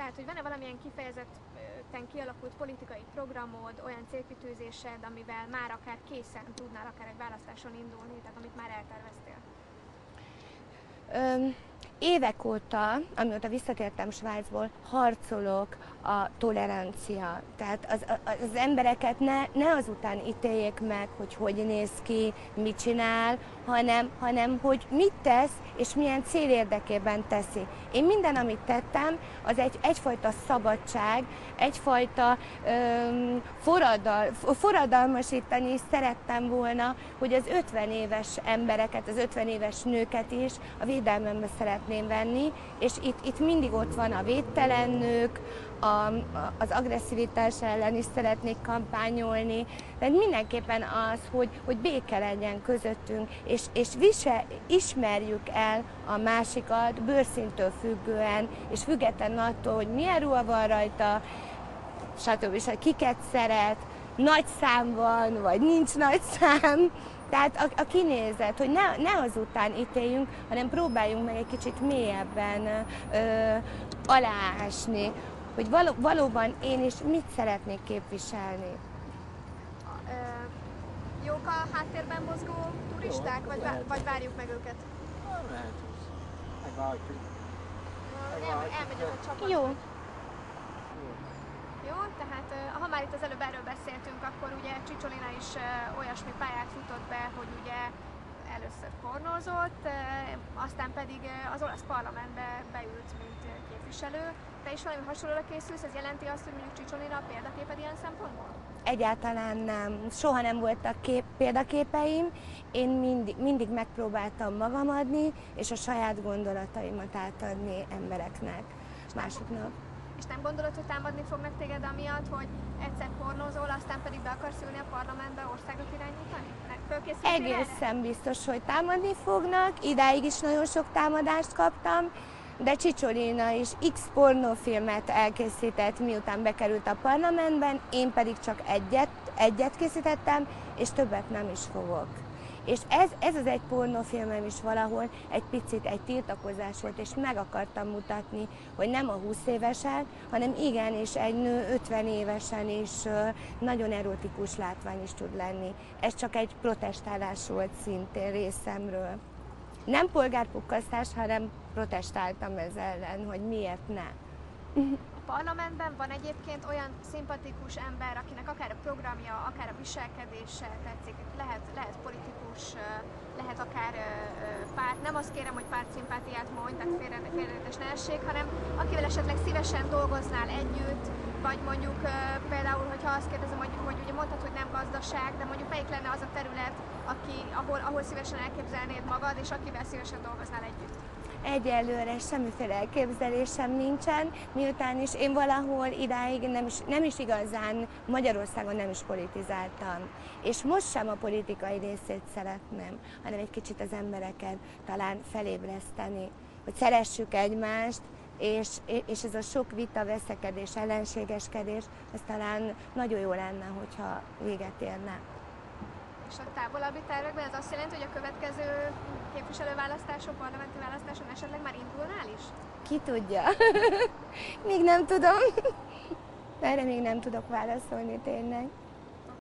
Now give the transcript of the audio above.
Tehát, hogy van-e valamilyen kifejezetten kialakult politikai programod, olyan célkitűzésed, amivel már akár készen tudnál akár egy választáson indulni, tehát amit már elterveztél? Évek óta, amióta visszatértem Svájcból, harcolok a tolerancia. Tehát az embereket ne azután ítéljék meg, hogy néz ki, mit csinál, hanem hogy mit tesz, és milyen cél érdekében teszi. Én minden, amit tettem, az egyfajta szabadság, egyfajta forradalmasítani is szerettem volna, hogy az 50 éves embereket, az 50 éves nőket is a védelmembe szeretném venni, és itt mindig ott van a védtelen nők, az agresszivitás ellen is szeretnék kampányolni, de mindenképpen az, hogy béke legyen közöttünk, és ismerjük el a másikat bőrszíntől függően, és független attól, hogy milyen ruha van rajta, stb. Kiket szeret, nagy szám van, vagy nincs nagy szám. Tehát a kinézet, hogy ne azután ítéljünk, hanem próbáljunk meg egy kicsit mélyebben aláásni, hogy valóban én is mit szeretnék képviselni. Jók a háttérben mozgó turisták, vagy várjuk meg őket? Lehet. Megvárjuk. Elmegyünk a csapatba. Jó. Jó, tehát ha már itt az előbb erről beszéltünk, akkor ugye Csicsolina is olyasmi pályát futott be, hogy ugye először pornózott, aztán pedig az olasz parlamentbe beült, mint képviselő. Te is valami hasonlóra készülsz, ez jelenti azt, hogy mondjuk Csicsolina példaképed ilyen szempontból? Egyáltalán nem. Soha nem voltak példaképeim. Én mindig megpróbáltam magam adni, és a saját gondolataimat átadni embereknek, másoknak. És nem gondolod, hogy támadni fognak téged amiatt, hogy egyszer pornózol, aztán pedig be akarsz ülni a parlamentbe országot irányítani? Egészen biztos, hogy támadni fognak. Idáig is nagyon sok támadást kaptam, de Csicsolina is X pornófilmet elkészített, miután bekerült a parlamentben, én pedig csak egyet készítettem, és többet nem is fogok. És ez az egy pornófilmem is valahol egy picit egy tiltakozás volt, és meg akartam mutatni, hogy nem a 20 évesen, hanem igenis egy nő 50 évesen is nagyon erotikus látvány is tud lenni. Ez csak egy protestálás volt szintén részemről. Nem polgárpukkasztás, hanem protestáltam ez ellen, hogy miért ne. A parlamentben van egyébként olyan szimpatikus ember, akinek akár a programja, akár a viselkedése tetszik, lehet politikus, lehet akár párt, nem azt kérem, hogy pártszimpátiát mondj, tehát félreértés ne essék, hanem akivel esetleg szívesen dolgoznál együtt, vagy mondjuk például, hogyha azt kérdezem, hogy ugye mondtad, hogy nem gazdaság, de mondjuk melyik lenne az a terület, ahol szívesen elképzelnéd magad, és akivel szívesen dolgoznál együtt? Egyelőre semmiféle elképzelésem nincsen, miután is én valahol idáig nem is igazán Magyarországon nem is politizáltam. És most sem a politikai részét szeretném, hanem egy kicsit az embereket talán felébreszteni, hogy szeressük egymást, és ez a sok vita, veszekedés, ellenségeskedés, ez talán nagyon jó lenne, hogyha véget érne. És a távolabbi tervekben ez azt jelenti, hogy a következő képviselőválasztáson, parlamenti választáson esetleg már indulnál is? Ki tudja? Még nem tudom. Erre még nem tudok válaszolni tényleg.